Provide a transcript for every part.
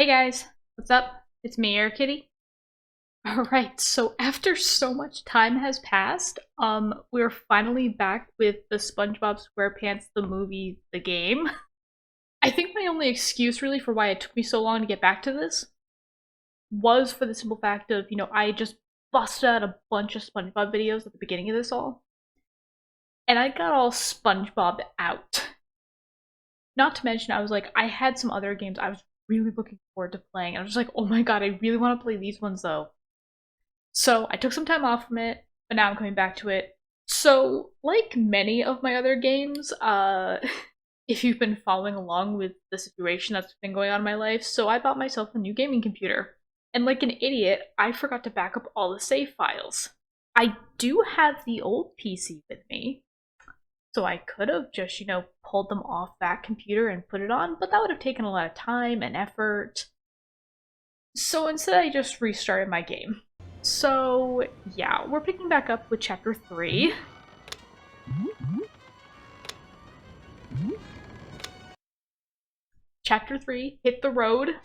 Hey guys, what's up? It's me, Air Kitty. Alright, so after so much time has passed, we're finally back with the SpongeBob SquarePants the movie, the game. I think my only excuse really for why it took me so long to get back to this was for the simple fact of, I just busted out a bunch of SpongeBob videos at the beginning of this all. And I got all SpongeBob out. Not to mention, I had some other games I was really looking forward to playing. I was like, oh my god, I really want to play these ones though. So I took some time off from it, but now I'm coming back to it. So, like many of my other games, if you've been following along with the situation that's been going on in my life, so I bought myself a new gaming computer. And like an idiot, I forgot to back up all the save files. I do have the old PC with me, so I could have just, pulled them off that computer and put it on, but that would have taken a lot of time and effort. So instead I just restarted my game. So yeah, we're picking back up with Chapter 3. Chapter 3, Hit the Road.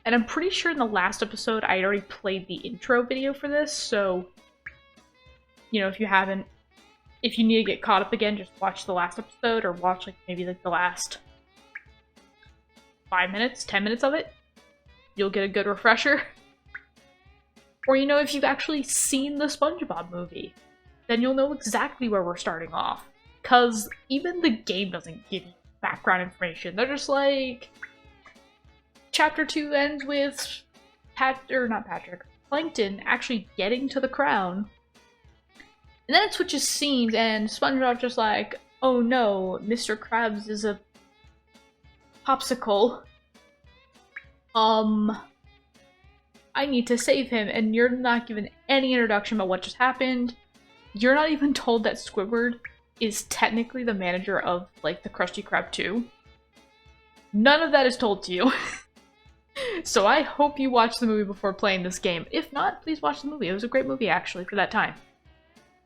And I'm pretty sure in the last episode I already played the intro video for this, so if you need to get caught up again, just watch the last episode, or watch maybe the last 5 minutes, 10 minutes of it. You'll get a good refresher. Or if you've actually seen the SpongeBob movie, then you'll know exactly where we're starting off. Because even the game doesn't give you background information. They're just like, Chapter 2 ends with Plankton actually getting to the crown. And then it switches scenes, and SpongeBob's just like, oh no, Mr. Krabs is a popsicle. I need to save him, and you're not given any introduction about what just happened. You're not even told that Squidward is technically the manager of, the Krusty Krab 2. None of that is told to you. So I hope you watch the movie before playing this game. If not, please watch the movie. It was a great movie, actually, for that time.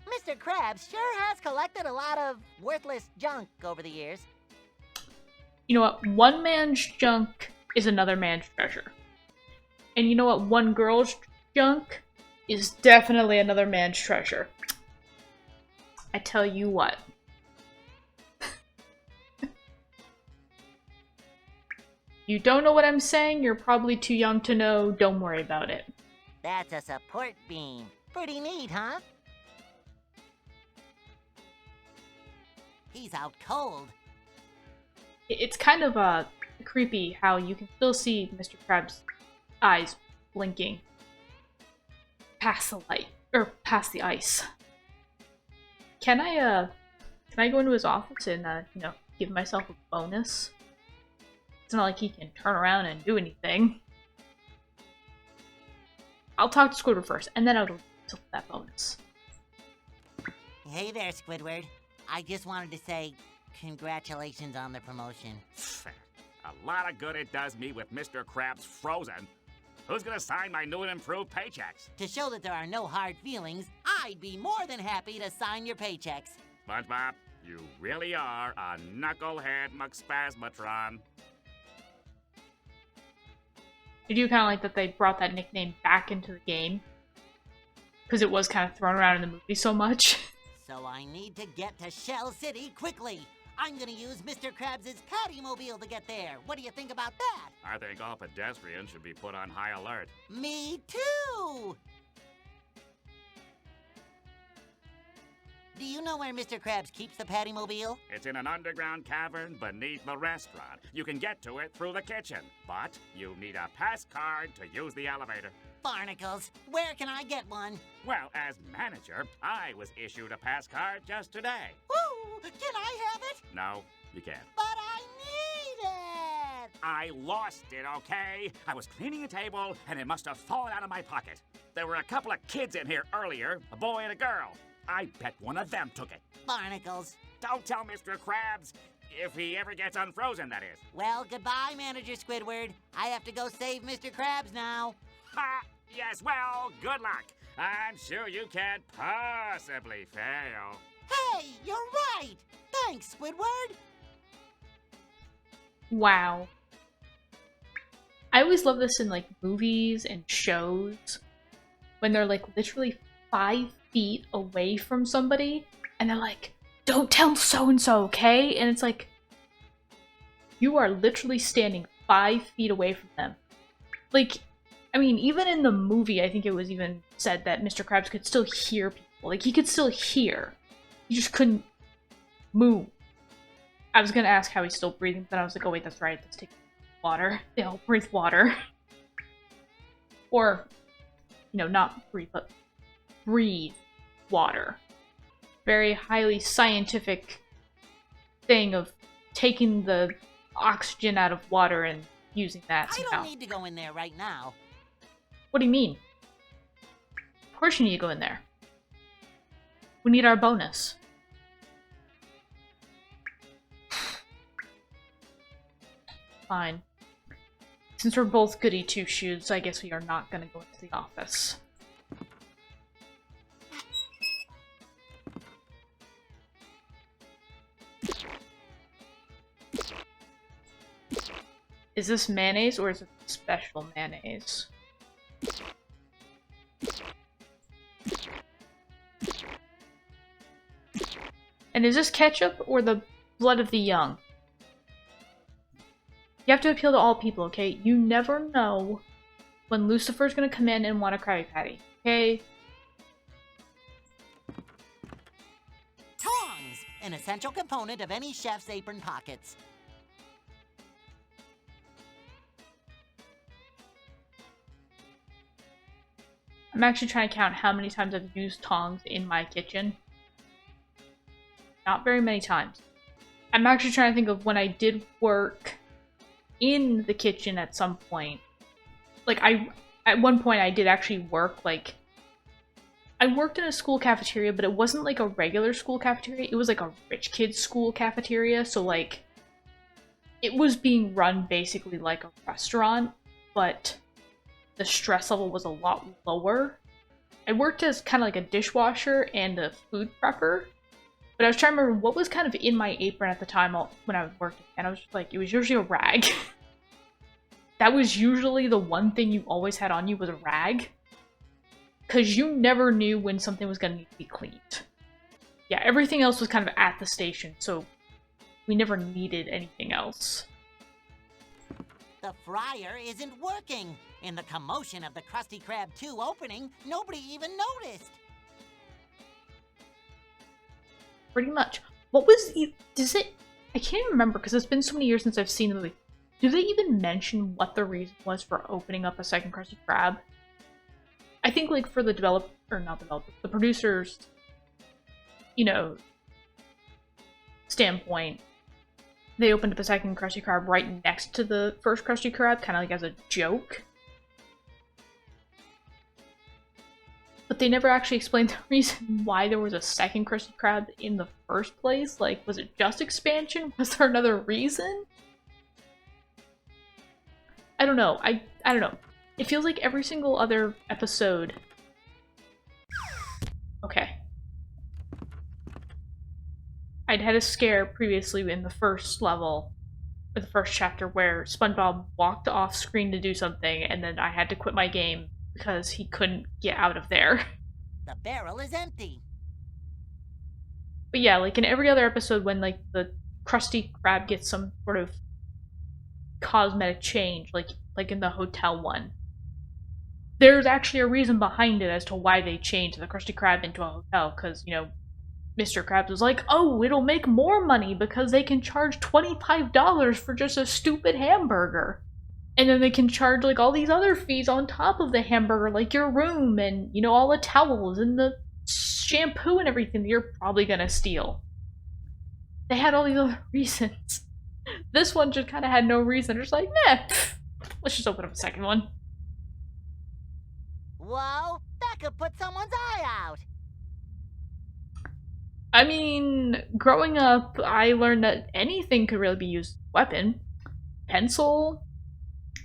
Mr. Krabs sure has collected a lot of worthless junk over the years. You know what? One man's junk is another man's treasure. And you know what? One girl's junk is definitely another man's treasure. I tell you what. You don't know what I'm saying? You're probably too young to know. Don't worry about it. That's a support beam. Pretty neat, huh? He's out cold. It's kind of creepy how you can still see Mr. Krabs' eyes blinking past the light, or past the ice. Can I go into his office and, give myself a bonus? It's not like he can turn around and do anything. I'll talk to Squidward first, and then I'll get that bonus. Hey there, Squidward. I just wanted to say congratulations on the promotion. A lot of good it does me with Mr. Krabs frozen. Who's gonna sign my new and improved paychecks? To show that there are no hard feelings, I'd be more than happy to sign your paychecks. SpongeBob, you really are a knucklehead McSpasmatron. I do kind of like that they brought that nickname back into the game, because it was kind of thrown around in the movie so much. So I need to get to Shell City quickly. I'm gonna use Mr. Krabs' Pattymobile to get there. What do you think about that? I think all pedestrians should be put on high alert. Me too! Do you know where Mr. Krabs keeps the Pattymobile? It's in an underground cavern beneath the restaurant. You can get to it through the kitchen, but you need a pass card to use the elevator. Barnacles, where can I get one? Well, as manager, I was issued a pass card just today. Woo! Can I have it? No, you can't. But I need it! I lost it, okay? I was cleaning a table, and it must have fallen out of my pocket. There were a couple of kids in here earlier, a boy and a girl. I bet one of them took it. Barnacles. Don't tell Mr. Krabs. If he ever gets unfrozen, that is. Well, goodbye, Manager Squidward. I have to go save Mr. Krabs now. Ha! Yes, well, good luck. I'm sure you can't possibly fail. Hey, you're right! Thanks, Squidward! Wow. I always love this in like movies and shows when they're like literally 5 feet away from somebody and they're like, don't tell so-and-so, okay? And it's like, you are literally standing 5 feet away from them. Like, I mean, even in the movie, I think it was even said that Mr. Krabs could still hear people. Like, he could still hear. He just couldn't move. I was gonna ask how he's still breathing, but I was like, oh wait, that's right, let's take water. They all breathe water. Or, you know, not breathe, but breathe water. Very highly scientific thing of taking the oxygen out of water and using that somehow. I don't need to go in there right now. What do you mean? Of course you need to go in there. We need our bonus. Fine. Since we're both goody two-shoes, I guess we are not gonna go into the office. Is this mayonnaise or is it special mayonnaise? And is this ketchup or the blood of the young? You have to appeal to all people, okay? You never know when Lucifer's gonna come in and want a Krabby Patty, okay? Tongs! An essential component of any chef's apron pockets. I'm actually trying to count how many times I've used tongs in my kitchen. Not very many times. I'm actually trying to think of when I did work in the kitchen at some point. Like, at one point I did actually work, like, I worked in a school cafeteria, but it wasn't like a regular school cafeteria. It was like a rich kid's school cafeteria, so like, it was being run basically like a restaurant, but the stress level was a lot lower. I worked as kind of like a dishwasher and a food prepper, but I was trying to remember what was kind of in my apron at the time when I was working, and I was just like, it was usually a rag. That was usually the one thing you always had on you was a rag, because you never knew when something was going to need to be cleaned. Yeah, everything else was kind of at the station, so we never needed anything else. The fryer isn't working. In the commotion of the Krusty Krab 2 opening, nobody even noticed. Pretty much. What was... Does it... I can't even remember because it's been so many years since I've seen the movie. Do they even mention what the reason was for opening up a second Krusty Krab? I think, like, for the the producers, you know, standpoint, they opened up a second Krusty Krab right next to the first Krusty Krab, kind of like as a joke. But they never actually explained the reason why there was a second Krusty Krab in the first place. Like, was it just expansion? Was there another reason? I don't know. I don't know. It feels like every single other episode... Okay. I'd had a scare previously in the first level, or the first chapter, where SpongeBob walked off screen to do something, and then I had to quit my game because he couldn't get out of there. The barrel is empty. But yeah, like in every other episode when like the Krusty Krab gets some sort of cosmetic change, like in the hotel one, there's actually a reason behind it as to why they changed the Krusty Krab into a hotel, because, you know, Mr. Krabs was like, oh, it'll make more money because they can charge $25 for just a stupid hamburger. And then they can charge, like, all these other fees on top of the hamburger, like your room and, you know, all the towels and the shampoo and everything that you're probably gonna steal. They had all these other reasons. This one just kind of had no reason. They're just like, meh, let's just open up a second one. Whoa, that could put someone's eye out. I mean, growing up, I learned that anything could really be used as a weapon. Pencil,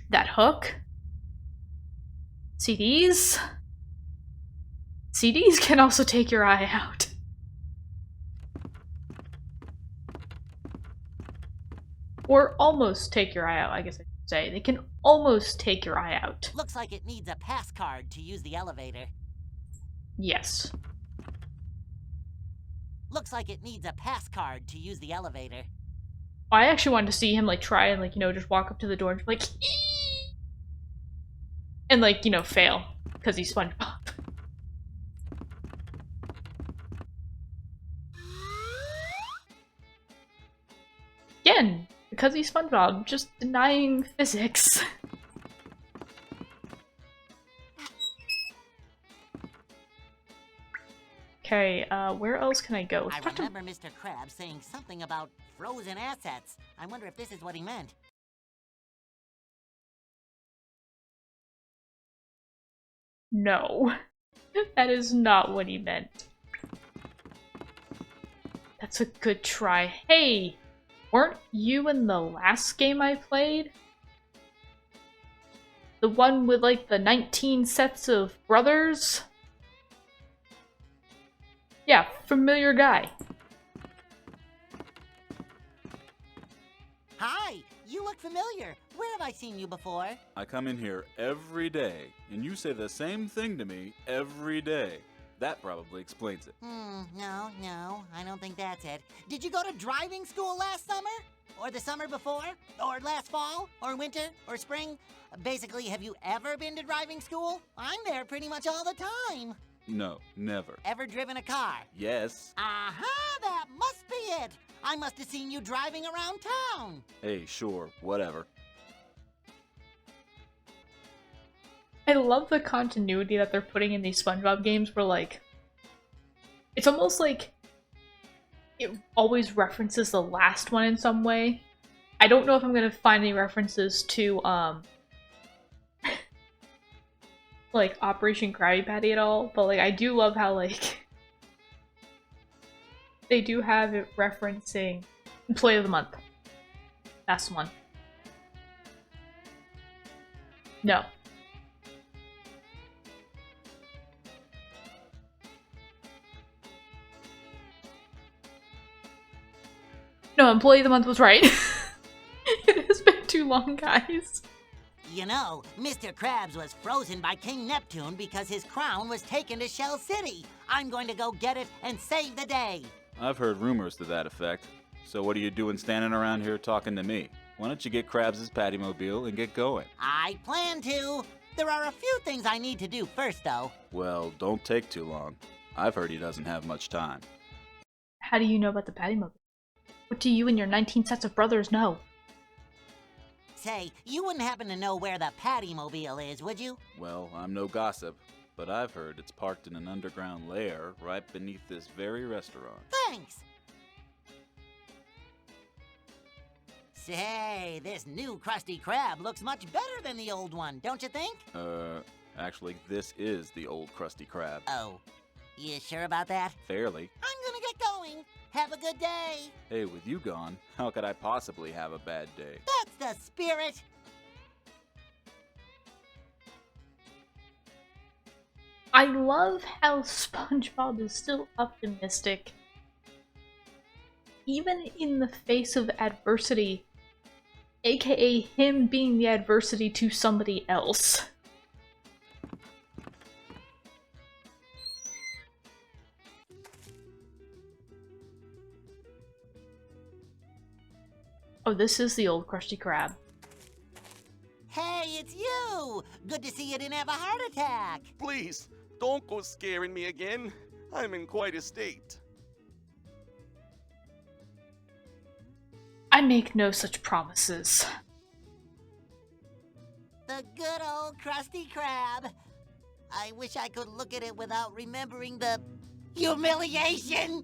that hook, CDs. CDs can also take your eye out. Or almost take your eye out, I guess I should say. They can almost take your eye out. Looks like it needs a pass card to use the elevator. Yes. Looks like it needs a pass card to use the elevator. I actually wanted to see him, like, try and, like, you know, just walk up to the door and, like, and, like, you know, fail. Because he's SpongeBob. Again, because he's SpongeBob, just denying physics. Okay, where else can I go? I remember Mr. Krabs saying something about frozen assets. I wonder if this is what he meant. No. That is not what he meant. That's a good try. Hey! Weren't you in the last game I played? The one with, like, the 19 sets of brothers? Yeah, familiar guy. Hi, you look familiar. Where have I seen you before? I come in here every day, and you say the same thing to me every day. That probably explains it. No, I don't think that's it. Did you go to driving school last summer? Or the summer before? Or last fall? Or winter? Or spring? Basically, have you ever been to driving school? I'm there pretty much all the time. No, never. Ever driven a car? Yes. Aha, that must be it. I must have seen you driving around town. Hey, sure, whatever. I love the continuity that they're putting in these SpongeBob games where, like, it's almost like it always references the last one in some way. I don't know if I'm gonna find any references to, like, Operation Krabby Patty at all, but, like, I do love how, like, they do have it referencing Employee of the Month. That's the one. No. No, Employee of the Month was right. It has been too long, guys. You know, Mr. Krabs was frozen by King Neptune because his crown was taken to Shell City. I'm going to go get it and save the day. I've heard rumors to that effect. So what are you doing standing around here talking to me? Why don't you get Krabs' Pattymobile and get going? I plan to. There are a few things I need to do first, though. Well, don't take too long. I've heard he doesn't have much time. How do you know about the Pattymobile? What do you and your 19 sets of brothers know? Say, you wouldn't happen to know where the Pattymobile is, would you? Well, I'm no gossip, but I've heard it's parked in an underground lair right beneath this very restaurant. Thanks. Say, this new Krusty Krab looks much better than the old one, don't you think? Actually, this is the old Krusty Krab. Oh, you sure about that? Fairly. I'm gonna get going. Have a good day. Hey, with you gone, how could I possibly have a bad day? That's the spirit. I love how SpongeBob is still optimistic. Even in the face of adversity, aka him being the adversity to somebody else. Oh, this is the old Krusty Krab. Hey, it's you! Good to see you didn't have a heart attack. Please, don't go scaring me again. I'm in quite a state. I make no such promises. The good old Krusty Krab. I wish I could look at it without remembering the humiliation.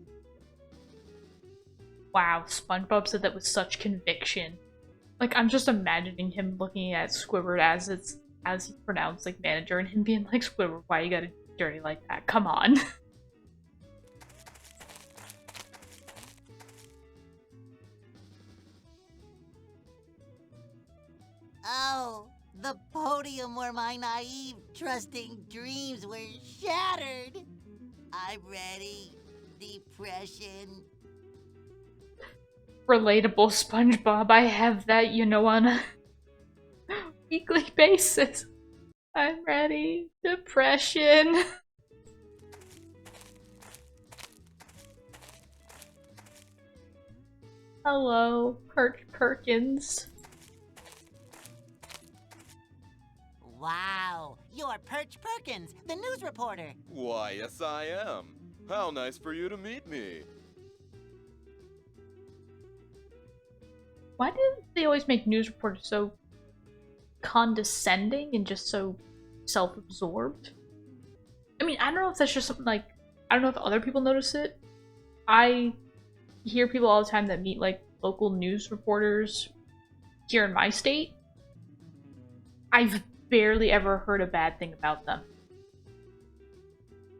Wow, SpongeBob said that with such conviction. Like, I'm just imagining him looking at Squidward as he pronounced, like, manager, and him being like, Squidward, why you gotta do dirty like that? Come on. Oh, the podium where my naive, trusting dreams were shattered. I'm ready. Depression. Relatable SpongeBob, I have that, you know, on. weekly basis. I'm ready. Depression. Hello, Perkins. Wow, you're Perch Perkins, the news reporter. Why, yes, I am. How nice for you to meet me. Why do they always make news reporters so condescending and just so self-absorbed? I mean, I don't know if that's just something like, I don't know if other people notice it. I hear people all the time that meet like local news reporters here in my state. I've barely ever heard a bad thing about them.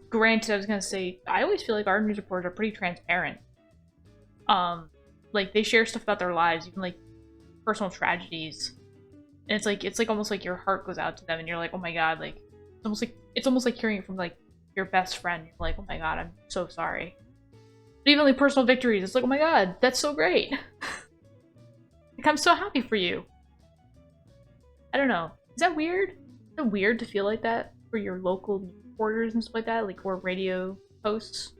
Granted, I was gonna say, I always feel like our news reporters are pretty transparent. Like they share stuff about their lives, even like personal tragedies. And it's like almost like your heart goes out to them and you're like, oh my god, like it's almost like hearing it from like your best friend. You're like, oh my god, I'm so sorry. But even like personal victories, it's like, oh my god, that's so great. Like I'm so happy for you. I don't know. Is that weird? Is it weird to feel like that for your local reporters and stuff like that? Like, or radio hosts?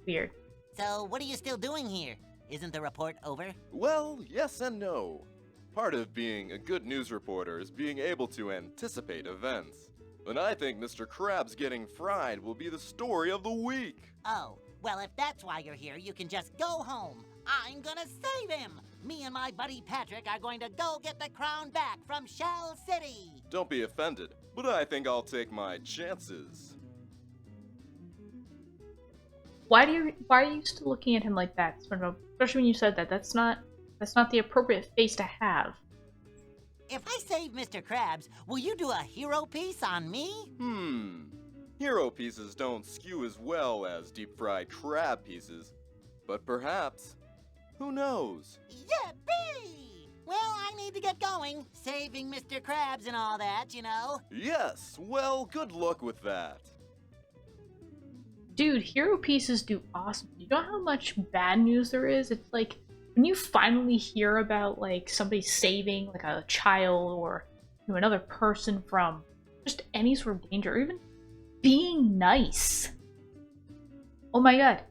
Weird. So, what are you still doing here? Isn't the report over? Well, yes and no. Part of being a good news reporter is being able to anticipate events. And I think Mr. Krabs getting fried will be the story of the week. Oh, well, if that's why you're here, you can just go home. I'm gonna save him! Me and my buddy Patrick are going to go get the crown back from Shell City! Don't be offended, but I think I'll take my chances. Why are you still looking at him like that, SpongeBob? Especially when you said that. That's not the appropriate face to have. If I save Mr. Krabs, will you do a hero piece on me? Hero pieces don't skew as well as deep-fried crab pieces. But perhaps. Who knows? Yippee! Well, I need to get going. Saving Mr. Krabs and all that, you know. Yes, well, good luck with that. Dude, hero pieces do awesome. You know how much bad news there is? It's like, when you finally hear about, like, somebody saving, like, a child or, you know, another person from just any sort of danger, or even being nice. Oh my god.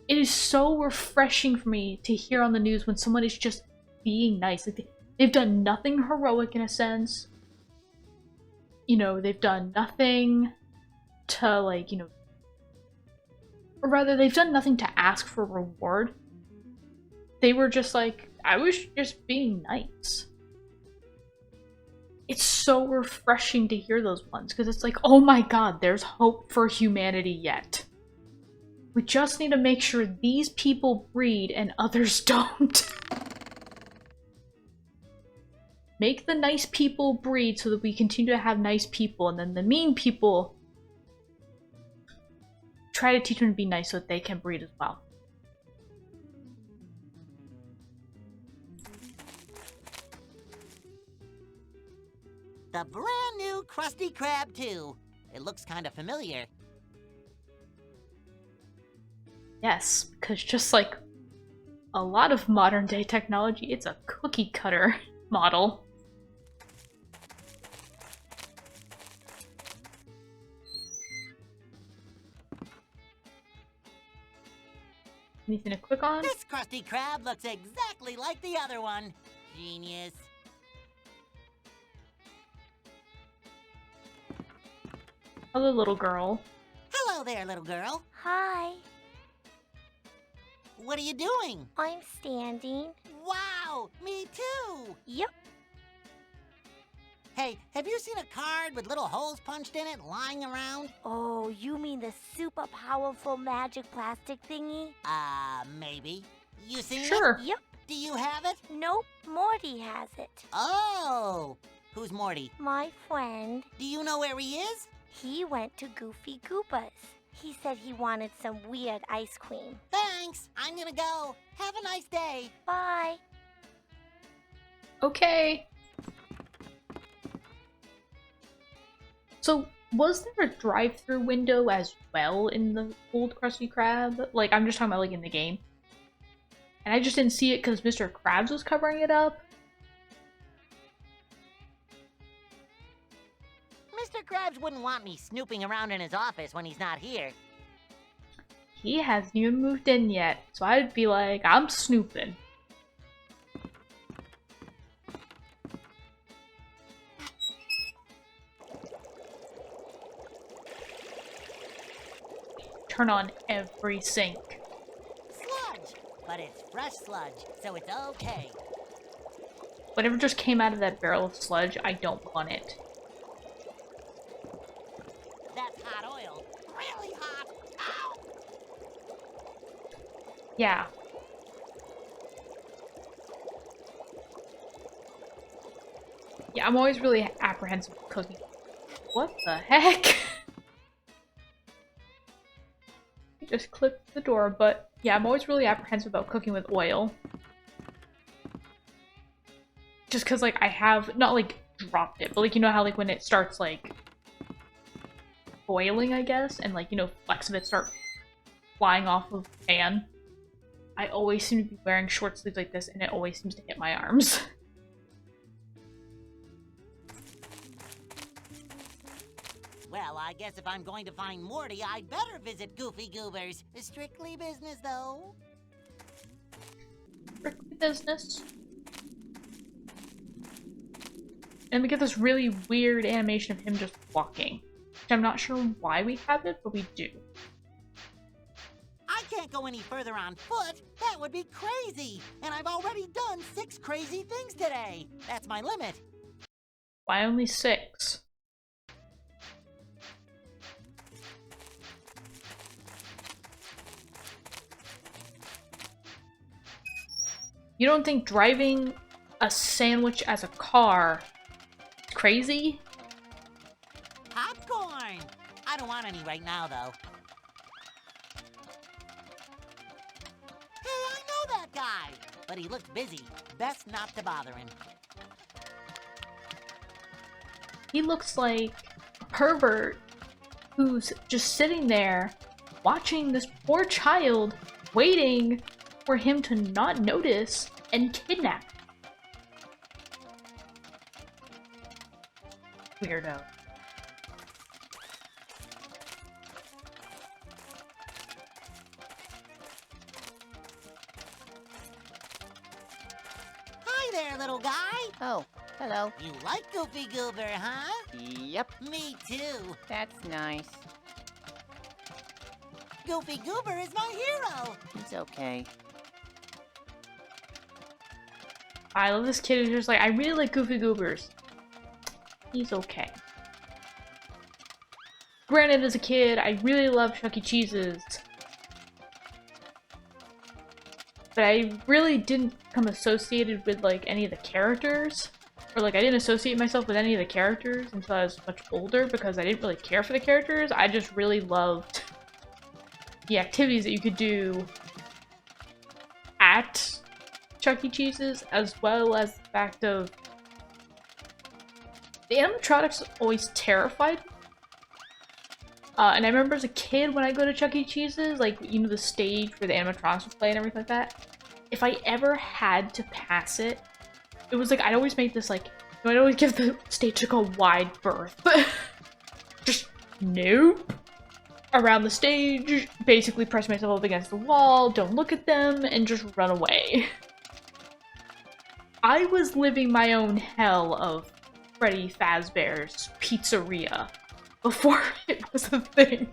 It is so refreshing for me to hear on the news when someone is just being nice. Like they've done nothing heroic in a sense. You know, they've done nothing to, like, you know, or rather, they've done nothing to ask for reward. They were just like, I was just being nice. It's so refreshing to hear those ones, because it's like, oh my god, there's hope for humanity yet. We just need to make sure these people breed and others don't. Make the nice people breed so that we continue to have nice people, and then the mean people try to teach them to be nice so that they can breed as well. The brand new Krusty Krab 2. It looks kind of familiar. Yes, because just like a lot of modern day technology, it's a cookie cutter model. Anything to click on? This Krusty Krab looks exactly like the other one. Genius. Hello, little girl. Hello there, little girl. Hi, What are you doing? I'm standing. Wow, me too. Yep. Hey, have you seen a card with little holes punched in it lying around? Oh, you mean the super powerful magic plastic thingy? Maybe. You seen Sure. it? Yep. Do you have it? Nope, Morty has it. Oh! Who's Morty? My friend, Do you know where he is? he went to Goofy Goobers. He said he wanted some weird ice cream. Thanks. I'm gonna go. Have a nice day. Bye. Okay. So, was there a drive-through window as well in the old Krusty Krab? Like, I'm just talking about, like, in the game. And I just didn't see it because Mr. Krabs was covering it up? Mr. Krabs wouldn't want me snooping around in his office when he's not here. He hasn't even moved in yet, so I'd be like, I'm snooping. Turn on every sink. Sludge! But it's fresh sludge, so it's okay. Whatever just came out of that barrel of sludge, I don't want it. That's hot oil. Really hot! Ow! Yeah. Yeah, I'm always really apprehensive with cooking. What the heck? Just clipped the door, but yeah, I'm always really apprehensive about cooking with oil. Just cause like I have, not like dropped it, but like you know how like when it starts like boiling, I guess, and like, you know, flecks of it start flying off of the pan. I always seem to be wearing short sleeves like this and it always seems to hit my arms. Well, I guess if I'm going to find Morty, I'd better visit Goofy Goobers. Strictly business, though. Strictly business. And we get this really weird animation of him just walking. Which I'm not sure why we have it, but we do. I can't go any further on foot. That would be crazy. And I've already done 6 crazy things today. That's my limit. Why only 6? You don't think driving a sandwich as a car is crazy? Popcorn! I don't want any right now, though. Hey, I know that guy! But he looks busy. Best not to bother him. He looks like a pervert who's just sitting there watching this poor child waiting for him to not notice and kidnap. Weirdo. Hi there, little guy! Oh, hello. You like Goofy Goober, huh? Yep, Me too. that's nice. Goofy Goober is my hero! He's okay. I love this kid who's just like, I really like Goofy Goobers. He's okay. Granted, as a kid, I really loved Chuck E. Cheese's. But I really didn't become associated with, like, any of the characters. Or, like, I didn't associate myself with any of the characters until I was much older because I didn't really care for the characters. I just really loved the activities that you could do at Chuck E. Cheese's, as well as the fact of the animatronics always terrified me. And I remember as a kid when I go to Chuck E. Cheese's, like, you know, the stage where the animatronics would play and everything like that, if I ever had to pass it, it was like I'd always make this, like, I'd always give the stage like a wide berth. Just nope. Around the stage, basically press myself up against the wall, don't look at them, and just run away. I was living my own hell of Freddy Fazbear's Pizzeria before it was a thing.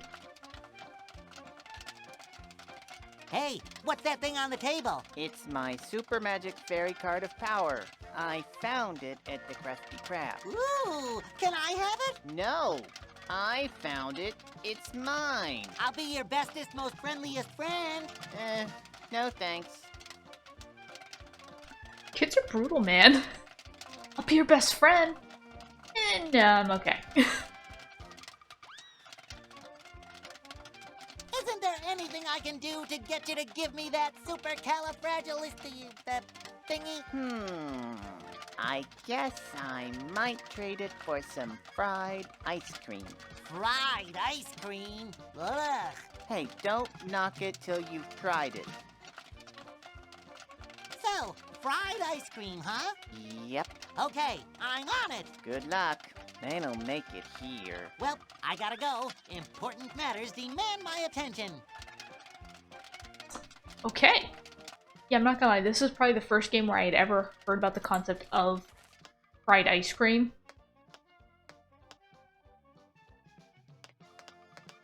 Hey, what's that thing on the table? It's my super magic fairy card of power. I found it at the Krusty Krab. Ooh, can I have it? No, I found it. It's mine. I'll be your bestest, most friendliest friend. No thanks. Kids are brutal, man. I'll be your best friend. No, I'm okay. Isn't there anything I can do to get you to give me that supercalifragilistic thingy? I guess I might trade it for some fried ice cream. Fried ice cream? Ugh. Hey, don't knock it till you've tried it. So, fried ice cream, huh? Yep, Okay, I'm on it. good luck. They don't make it here. Well, I gotta go. Important matters demand my attention. Okay. Yeah, I'm not gonna lie, this is probably the first game where I had ever heard about the concept of fried ice cream.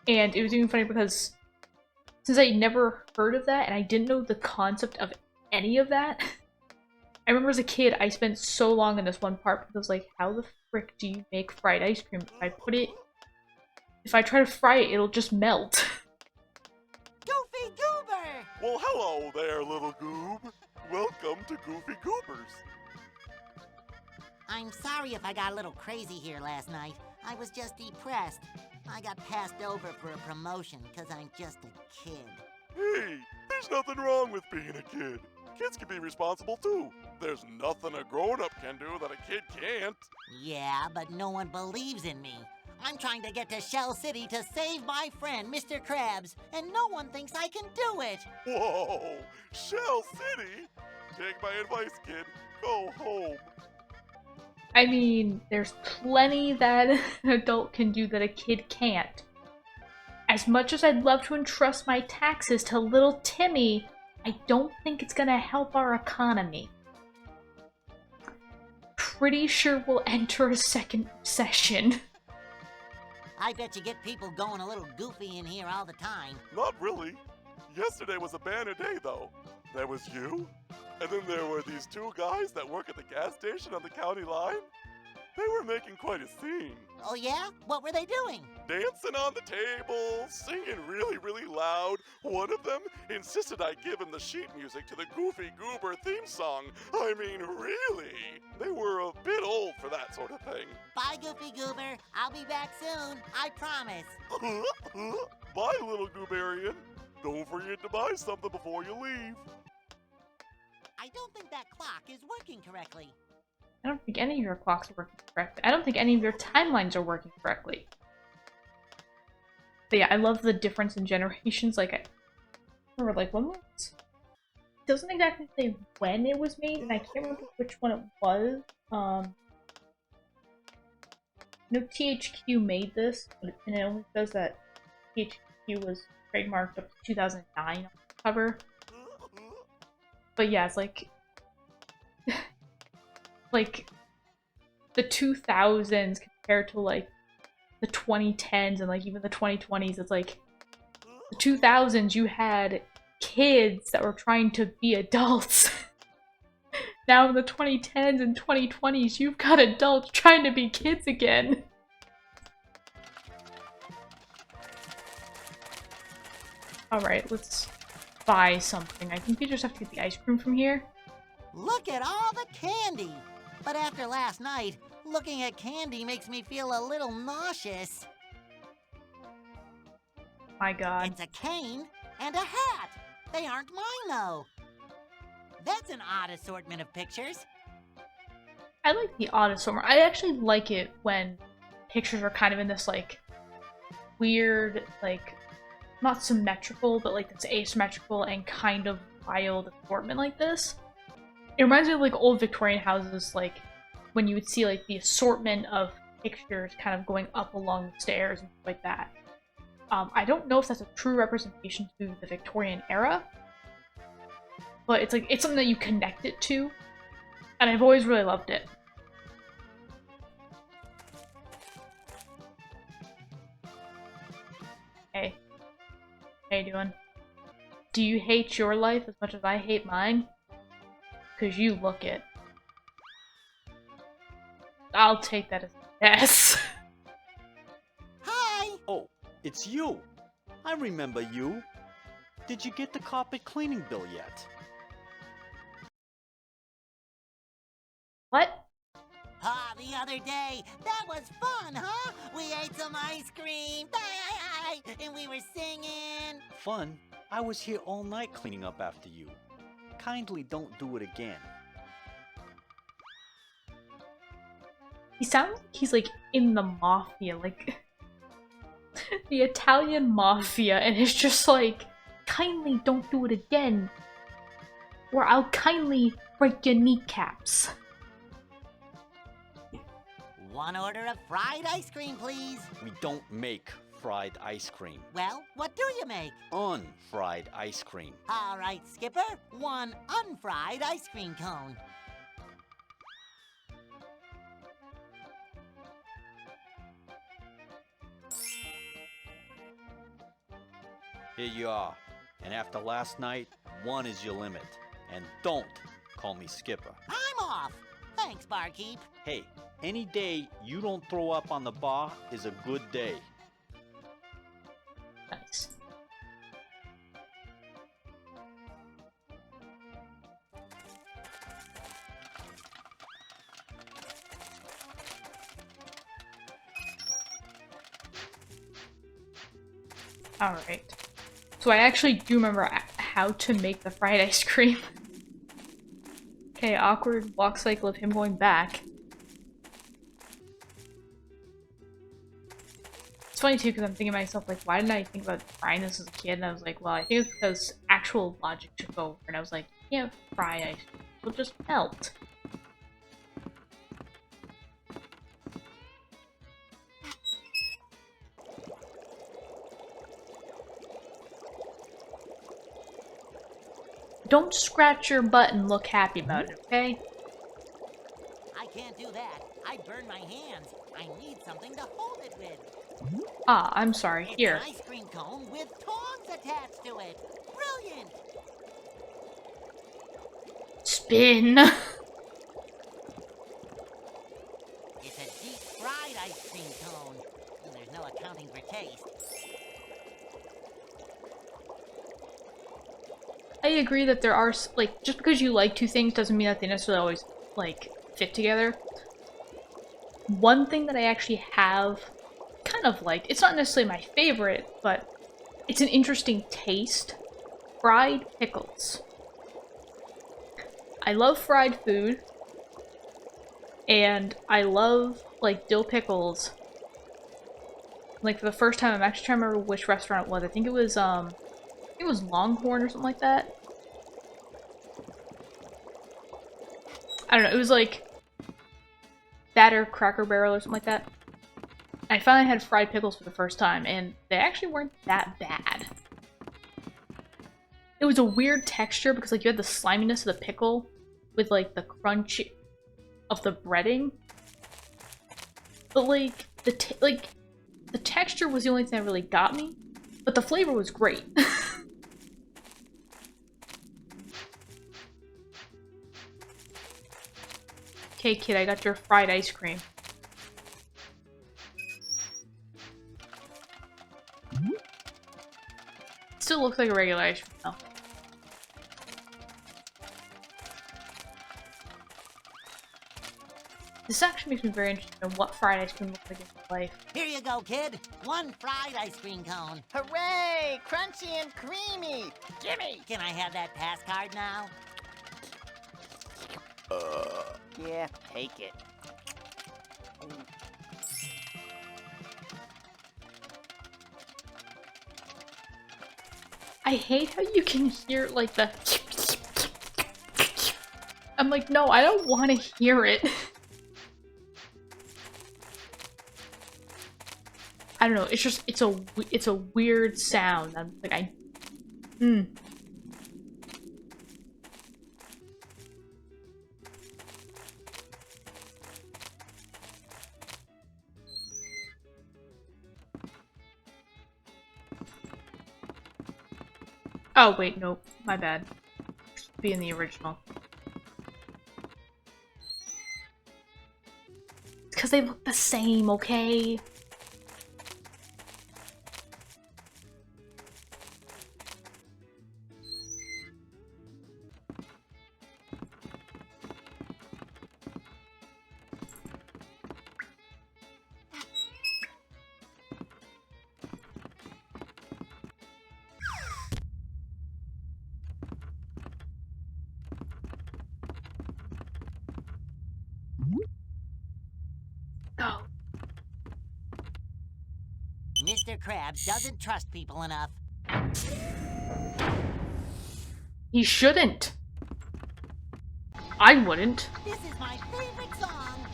And it was even funny because since I never heard of that and I didn't know the concept of any of that, I remember as a kid I spent so long in this one part because I was like, how the frick do you make fried ice cream? If I try to fry it, it'll just melt. Goofy Goober! Well, hello there, little goob. Welcome to Goofy Goobers. I'm sorry if I got a little crazy here last night. I was just depressed. I got passed over for a promotion because I'm just a kid. Hey, there's nothing wrong with being a kid. Kids can be responsible too. There's nothing a grown-up can do that a kid can't. Yeah, but no one believes in me. I'm trying to get to Shell City to save my friend, Mr. Krabs, and no one thinks I can do it. Whoa, Shell City? Take my advice, kid. Go home. I mean, there's plenty that an adult can do that a kid can't. As much as I'd love to entrust my taxes to little Timmy, I don't think it's gonna help our economy. Pretty sure we'll enter a second recession. I bet you get people going a little goofy in here all the time. Not really. Yesterday was a banner day, though. There was you, and then there were these two guys that work at the gas station on the county line. They were making quite a scene. Oh yeah? What were they doing? Dancing on the table, singing really, really loud. One of them insisted I give him the sheet music to the Goofy Goober theme song. I mean, really? They were a bit old for that sort of thing. Bye, Goofy Goober. I'll be back soon. I promise. Bye, little Gooberian. Don't forget to buy something before you leave. I don't think that clock is working correctly. I don't think any of your clocks are working correctly. I don't think any of your timelines are working correctly. But yeah, I love the difference in generations. Like, I remember, like, when was... It doesn't exactly say when it was made, and I can't remember which one it was. No, THQ made this, and it only says that THQ was trademarked up to 2009 on the cover. But yeah, it's like... like, the 2000s compared to, like, the 2010s and, like, even the 2020s. It's like, the 2000s, you had kids that were trying to be adults. Now in the 2010s and 2020s, you've got adults trying to be kids again. Alright, let's buy something. I think we just have to get the ice cream from here. Look at all the candy! But after last night, looking at candy makes me feel a little nauseous. My god. It's a cane and a hat! They aren't mine, though. That's an odd assortment of pictures. I like the odd assortment. I actually like it when pictures are kind of in this, like, weird, like, not symmetrical, but, like, it's asymmetrical and kind of wild assortment like this. It reminds me of, like, old Victorian houses, like, when you would see, like, the assortment of pictures kind of going up along the stairs and stuff like that. I don't know if that's a true representation to the Victorian era, but it's, like, it's something that you connect it to, and I've always really loved it. Hey. How you doing? Do you hate your life as much as I hate mine? 'Cause you look it. I'll take that as a yes. Hi! Oh, it's you. I remember you. Did you get the carpet cleaning bill yet? What? Ah, the other day. That was fun, huh? We ate some ice cream. And we were singing. Fun? I was here all night cleaning up after you. Kindly don't do it again. He sounds like he's, like, in the mafia, like, the Italian mafia, and it's just like, kindly don't do it again, or I'll kindly break your kneecaps. One order of fried ice cream, please. We don't make fried ice cream. Well, what do you make? Unfried ice cream. All right, Skipper. One unfried ice cream cone. Here you are. And after last night, 1 is your limit. And don't call me Skipper. I'm off. Thanks, barkeep. Hey, any day you don't throw up on the bar is a good day. Nice. Alright. So I actually do remember how to make the fried ice cream. Okay, awkward walk cycle of him going back. It's funny too, because I'm thinking to myself, like, why didn't I think about frying this as a kid? And I was like, well, I think it's because actual logic took over. And I was like, you can't fry ice cream. It'll just melt. Don't scratch your butt and look happy about it, okay? I can't do that. I burn my hands. I need something to hold it with. Ah, I'm sorry. It's Here. an ice cream cone with tongs attached to it. Brilliant! Spin! It's a deep fried ice cream cone. And there's no accounting for taste. I agree that there are, like, just because you like two things doesn't mean that they necessarily always, like, fit together. One thing that I actually have kind of liked, it's not necessarily my favorite, but it's an interesting taste. Fried pickles. I love fried food, and I love, like, dill pickles. Like, for the first time, I'm actually trying to remember which restaurant it was. I think it was Longhorn or something like that. I don't know, it was like Batter Cracker Barrel or something like that. I finally had fried pickles for the first time, and they actually weren't that bad. It was a weird texture because, like, you had the sliminess of the pickle with, like, the crunch of the breading. But, like, the texture was the only thing that really got me, but the flavor was great. Okay, kid, I got your fried ice cream. Still looks like a regular ice cream, though. This actually makes me very interested in what fried ice cream looks like in real life. Here you go, kid. One fried ice cream cone. Hooray! Crunchy and creamy! Gimme! Can I have that pass card now? Yeah, take it. I hate how you can hear, like, the... I'm like, no, I don't want to hear it. I don't know, it's just, it's a weird sound. I'm like, Oh, wait, nope. My bad. Should be in the original. It's because they look the same, okay? Go. Mr. Krabs doesn't trust people enough. He shouldn't. I wouldn't. This is my favorite song.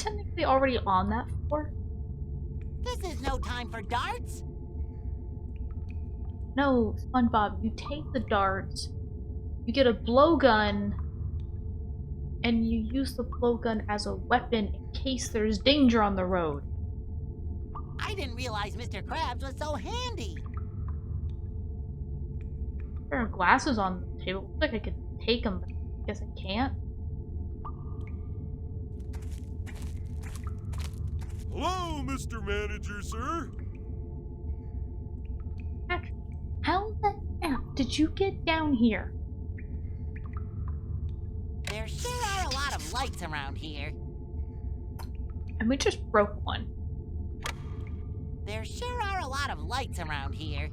technically already on that floor? This is no time for darts. No, SpongeBob, you take the darts, you get a blowgun, and you use the blowgun as a weapon in case there's danger on the road. I didn't realize Mr. Krabs was so handy. There are glasses on the table. Looks like I could take them, but I guess I can't. Hello, Mr. Manager, sir. Patrick, how the F did you get down here? There sure are a lot of lights around here. And we just broke one. There sure are a lot of lights around here.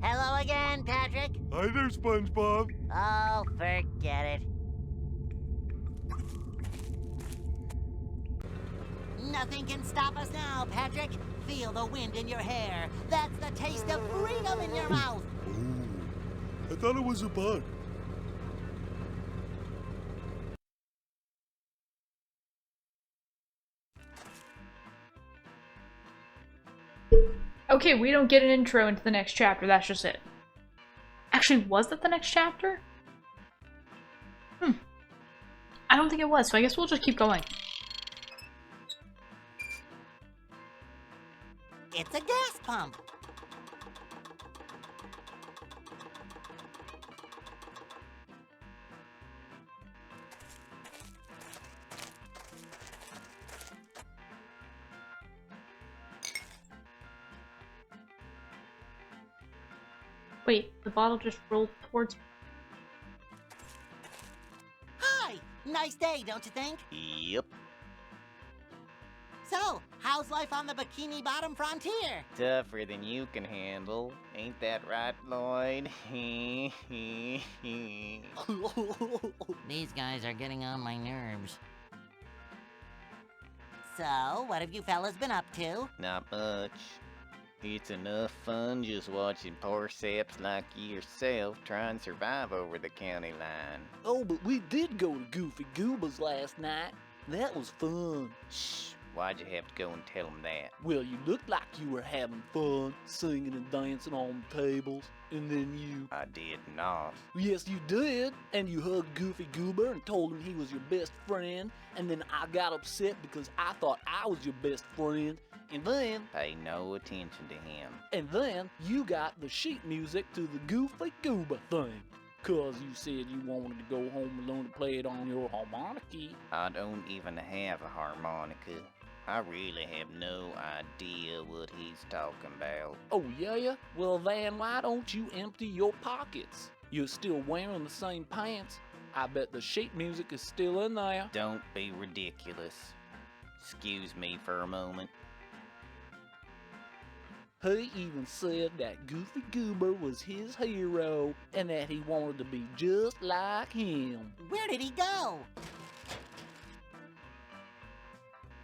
Hello again, Patrick. Hi there, SpongeBob. Oh, forget it. Nothing can stop us now, Patrick. Feel the wind in your hair. That's the taste of freedom in your mouth. Oh, I thought it was a bug. Okay, we don't get an intro into the next chapter, that's just it. Actually, was that the next chapter? I don't think it was, so I guess we'll just keep going. It's a gas pump. Wait, the bottle just rolled towards me. Hi! Nice day, don't you think? Yep. So, how's life on the Bikini Bottom frontier? Tougher than you can handle. Ain't that right, Lloyd? These guys are getting on my nerves. So, what have you fellas been up to? Not much. It's enough fun just watching poor saps like yourself try and survive over the county line. Oh, but we did go to Goofy Goobers last night. That was fun. Shh, why'd you have to go and tell them that? Well, you looked like you were having fun, singing and dancing on the tables, and then you... I did not. Yes, you did. And you hugged Goofy Goober and told him he was your best friend, and then I got upset because I thought I was your best friend, and then... Pay no attention to him. And then you got the sheet music to the Goofy Goober thing. 'Cause you said you wanted to go home alone and play it on your harmonica. I don't even have a harmonica. I really have no idea what he's talking about. Oh, yeah? Well, then why don't you empty your pockets? You're still wearing the same pants. I bet the sheet music is still in there. Don't be ridiculous. Excuse me for a moment. He even said that Goofy Goober was his hero and that he wanted to be just like him. Where did he go?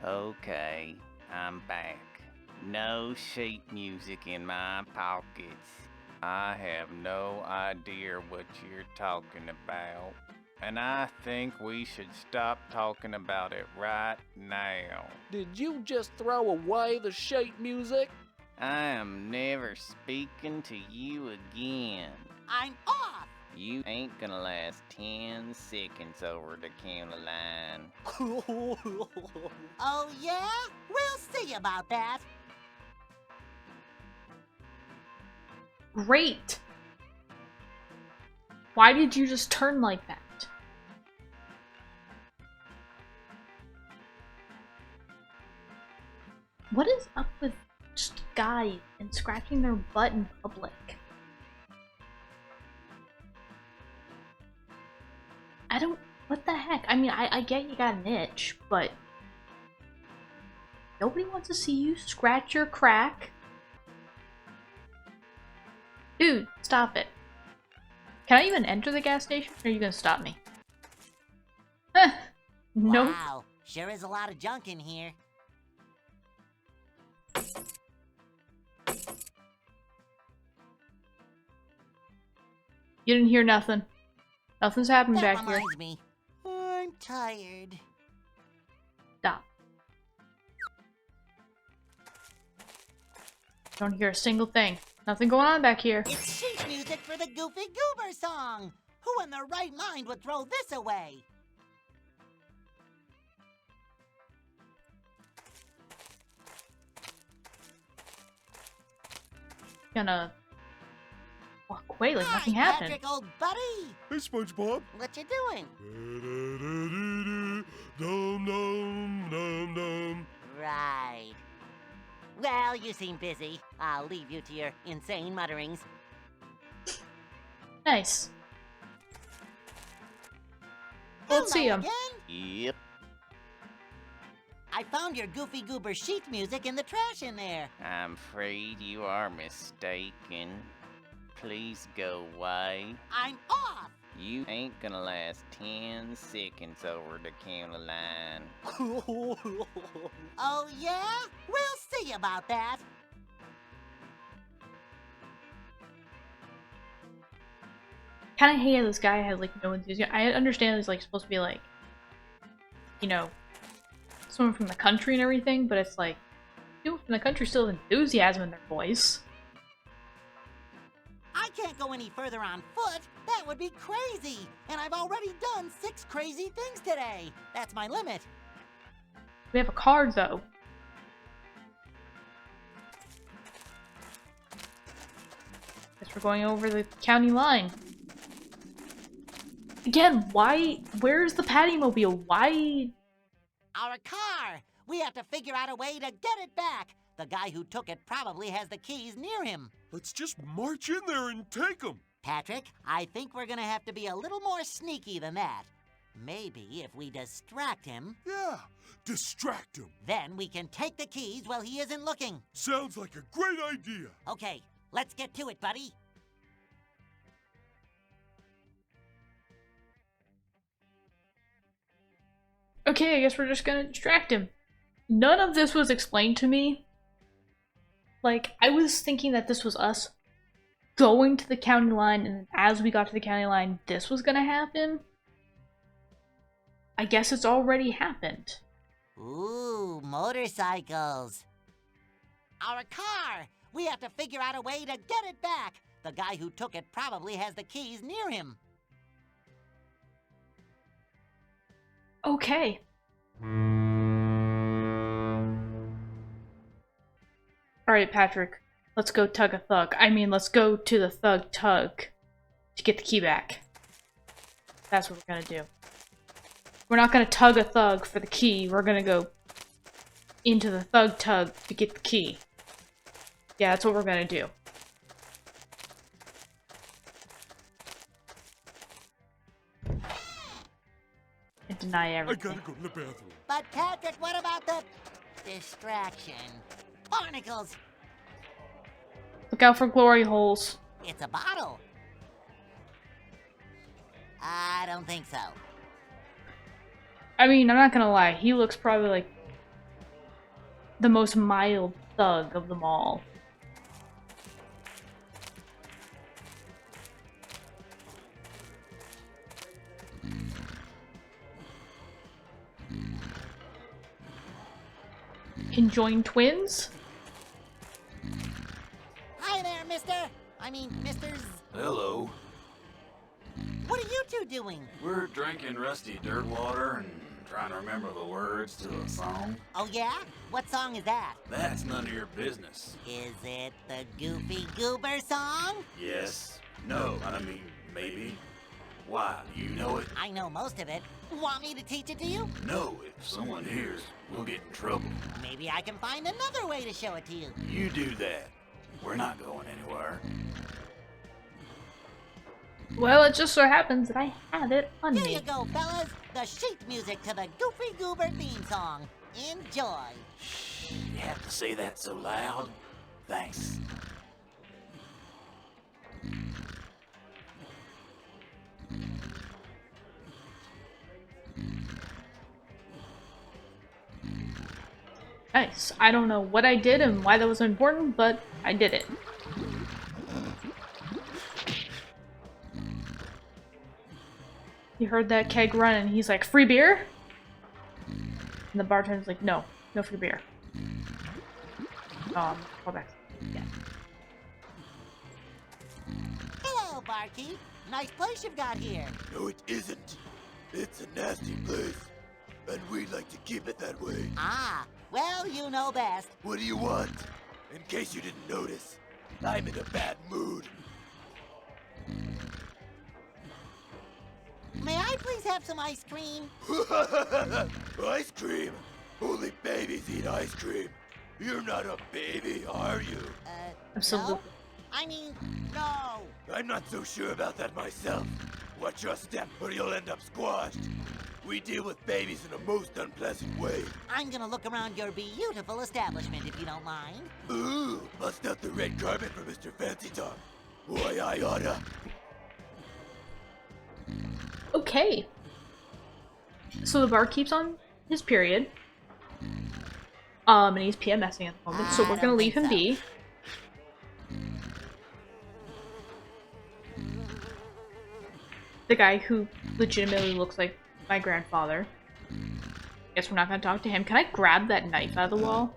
Okay, I'm back. No sheet music in my pockets. I have no idea what you're talking about. And I think we should stop talking about it right now. Did you just throw away the sheet music? I am never speaking to you again. I'm off! You ain't gonna last 10 seconds over the county line. Oh, yeah? We'll see about that. Great! Why did you just turn like that? What is up with just guys and scratching their butt in public? I don't... What the heck? I mean, I get you got an itch, but... Nobody wants to see you scratch your crack. Dude, stop it. Can I even enter the gas station, or are you gonna stop me? No. Wow, sure is a lot of junk in here. You didn't hear nothing. Nothing's happening That back here. reminds me. I'm tired. Stop. Don't hear a single thing. Nothing going on back here. It's sheet music for the Goofy Goober song. Who in their right mind would throw this away? Gonna walk away like nothing Hi, happened. Patrick, old buddy. Hey, SpongeBob. What you doing? Dum dum dum dum. Right. Well, you seem busy. I'll leave you to your insane mutterings. Nice. Let's see Hello him. again. Yep. I found your Goofy Goober sheet music in the trash in there. I'm afraid you are mistaken. Please go away. I'm off. You ain't gonna last 10 seconds over the county line. Oh, yeah? We'll see about that. Kind of hate how this guy has like no enthusiasm. I understand he's like supposed to be like, you know, someone from the country and everything, but it's like, people from the country still have enthusiasm in their voice. I can't go any further on foot. That would be crazy. And I've already done 6 crazy things today. That's my limit. We have a card though. Guess we're going over the county line. Again, why? Where's the Pattymobile? Why? Our car. We have to figure out a way to get it back. The guy who took it probably has the keys near him. Let's just march in there and take them. Patrick, I think we're gonna have to be a little more sneaky than that. Maybe if we distract him, Yeah, distract him. then we can take the keys while he isn't looking. Sounds like a great idea. Okay, let's get to it, buddy. Okay, I guess we're just gonna distract him. None of this was explained to me. Like, I was thinking that this was us going to the county line, and as we got to the county line, this was gonna happen. I guess it's already happened. Ooh, motorcycles. Our car! We have to figure out a way to get it back. The guy who took it probably has the keys near him. Okay. Alright, Patrick. Let's go tug a thug. I mean, let's go to the thug tug to get the key back. That's what we're gonna do. We're not gonna tug a thug for the key. We're gonna go into the thug tug to get the key. Yeah, that's what we're gonna do. And deny I everything. gotta go to the bathroom. But Patrick, what about the distraction? Barnacles! Look out for glory holes. It's a bottle. I don't think so. I mean, I'm not gonna lie, he looks probably like the most mild thug of them all. Conjoined twins? Hi there, mister. I mean, misters. Hello. What are you two doing? We're drinking rusty dirt water and trying to remember the words to a song. Oh, yeah? What song is that? That's none of your business. Is it the Goofy Goober song? Yes. No. I mean, maybe. Why? Do you know it? I know most of it. Want me to teach it to you? No. If someone hears, we'll get in trouble. Maybe I can find another way to show it to you. You do that. We're not going anywhere. Well, it just so happens that I have it on Here me. you go, fellas. The sheet music to the Goofy Goober theme song. Enjoy. You have to say that so loud? Thanks. Nice. I don't know what I did and why that was important, but I did it. He heard that keg run and he's like, free beer? And the bartender's like, no free beer. Call back. Yeah. Hello, barkeep. Nice place you've got here. No, it isn't. It's a nasty place. And we'd like to keep it that way. Ah, well, you know best. What do you want? In case you didn't notice, I'm in a bad mood. May I please have some ice cream? Ice cream? Only babies eat ice cream. You're not a baby, are you? Absolutely. No? I mean, no. I'm not so sure about that myself. Watch your step or you'll end up squashed. We deal with babies in a most unpleasant way. I'm gonna look around your beautiful establishment if you don't mind. Ooh, bust out the red carpet for Mr. Fancy Talk. Boy, I oughta. Okay. So the barkeep's on his period. And he's PMSing at the moment, so we're gonna leave him be. The guy who legitimately looks like my grandfather. Guess we're not gonna talk to him. Can I grab that knife out of the wall?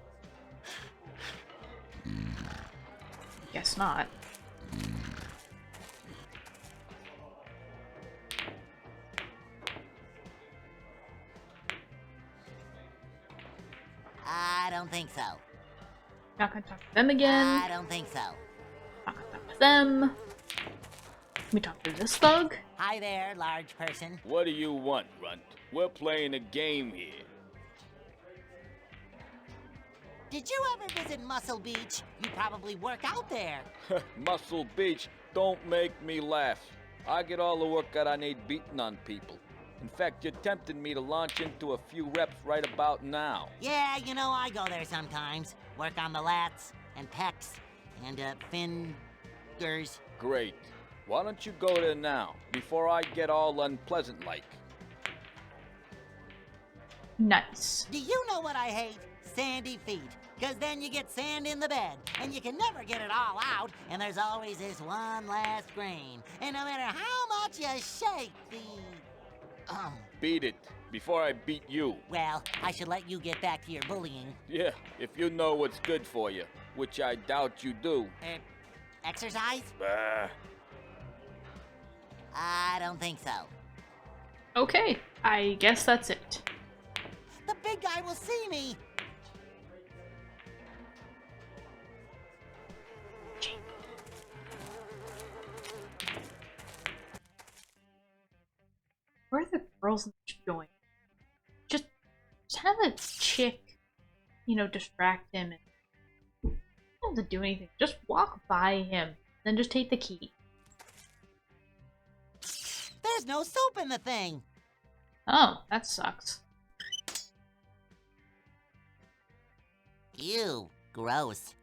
Guess not. I don't think so. Not gonna talk to them again. I don't think so. Not gonna talk to them. Let me talk to this thug. Hi there, large person. What do you want, Runt? We're playing a game here. Did you ever visit Muscle Beach? You probably work out there. Muscle Beach, don't make me laugh. I get all the work that I need beating on people. In fact, you're tempting me to launch into a few reps right about now. Yeah, you know, I go there sometimes. Work on the lats and pecs and fingers. Great. Why don't you go there now, before I get all unpleasant like? Nice. Do you know what I hate? Sandy feet. Because then you get sand in the bed, and you can never get it all out, and there's always this one last grain. And no matter how much you shake the... Beat it, before I beat you. Well, I should let you get back to your bullying. Yeah, if you know what's good for you, which I doubt you do. Exercise? Bah. I don't think so. Okay, I guess that's it. The big guy will see me. Where are the girls in the joint? Just have a chick, you know, distract him. And you don't have to do anything. Just walk by him, then just take the key. There's no soap in the thing. Oh, that sucks. Ew, gross.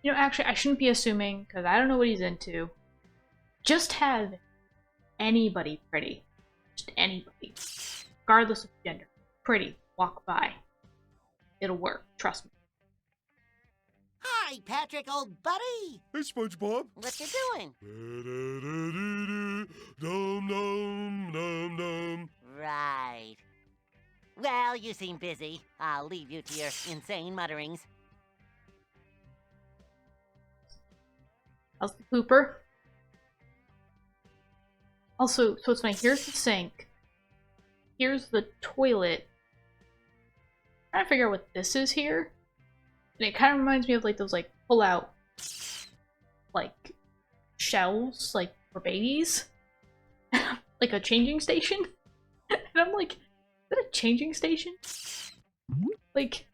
You know, actually, I shouldn't be assuming, because I don't know what he's into. Just have anybody pretty. Just anybody. Regardless of gender. Pretty. Walk by. It'll work. Trust me. Hi, Patrick, old buddy. Hey, SpongeBob. What you doing? Dum dum dum dum. Right. Well, you seem busy. I'll leave you to your insane mutterings. How's the pooper? Also, so it's funny, here's the sink. Here's the toilet. I'm trying to figure out what this is here. And it kind of reminds me of like those like pull-out like shelves like for babies. Like a changing station. And I'm like, is that a changing station? Like,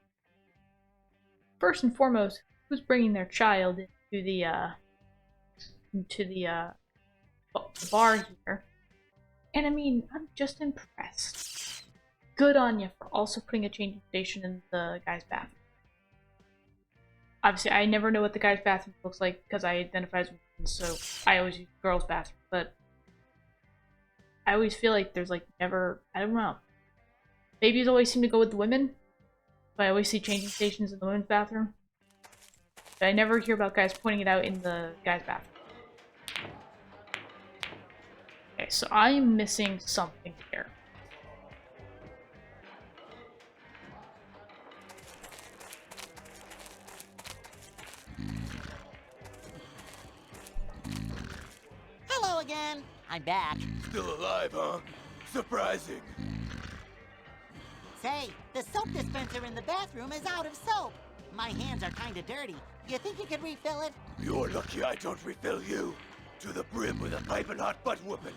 first and foremost, who's bringing their child into the bar here? And I mean, I'm just impressed. Good on you for also putting a changing station in the guy's bathroom. Obviously, I never know what the guy's bathroom looks like because I identify as women, so I always use the girls' bathroom. But I always feel like there's like never, I don't know. Babies always seem to go with the women, but I always see changing stations in the women's bathroom. But I never hear about guys pointing it out in the guy's bathroom. Okay, so I'm missing something here. Hello again. I'm back. Still alive, huh? Surprising. Say, the soap dispenser in the bathroom is out of soap. My hands are kinda dirty. You think you could refill it? You're lucky I don't refill you. To the brim with a piping hot butt whooping.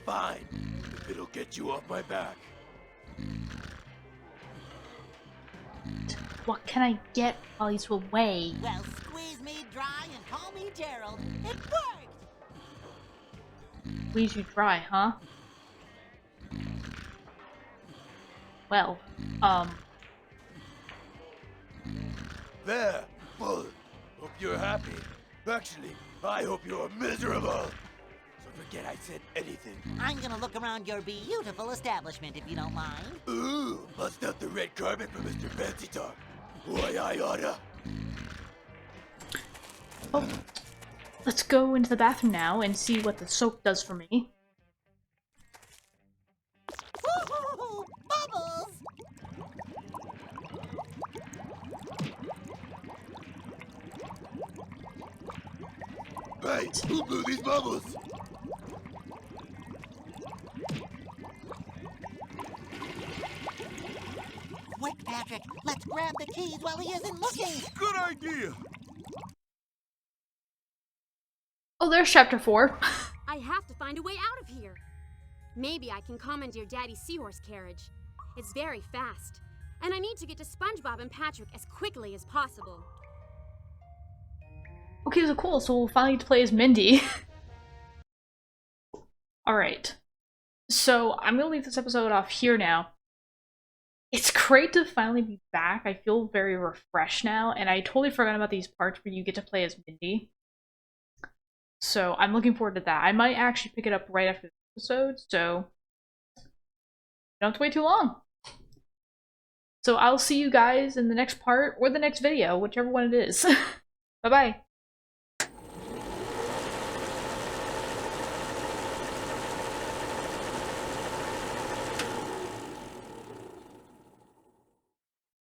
Fine, if it'll get you off my back. What can I get while he's away? Well, squeeze me dry and call me Gerald. It worked! Squeeze you dry, huh? Well, There, full. Hope you're happy. Actually, I hope you're miserable. So forget I said anything. I'm gonna look around your beautiful establishment if you don't mind. Ooh, bust out the red carpet for Mr. Fancy Talk. Why, I oughta. oh, let's go into the bathroom now and see what the soap does for me. Woo-hoo-hoo! Bubbles! Hey, who blew these bubbles? Quick, Patrick, let's grab the keys while he isn't looking. Good idea. Oh, there's chapter 4. I have to find a way out of here. Maybe I can commandeer Daddy's seahorse carriage. It's very fast, and I need to get to Spongebob and Patrick as quickly as possible. Okay, so cool. So we'll finally get to play as Mindy. Alright. So I'm gonna leave this episode off here now. It's great to finally be back. I feel very refreshed now, and I totally forgot about these parts where you get to play as Mindy. So I'm looking forward to that. I might actually pick it up right after this episode, so don't have to wait too long. So I'll see you guys in the next part or the next video, whichever one it is. Bye-bye.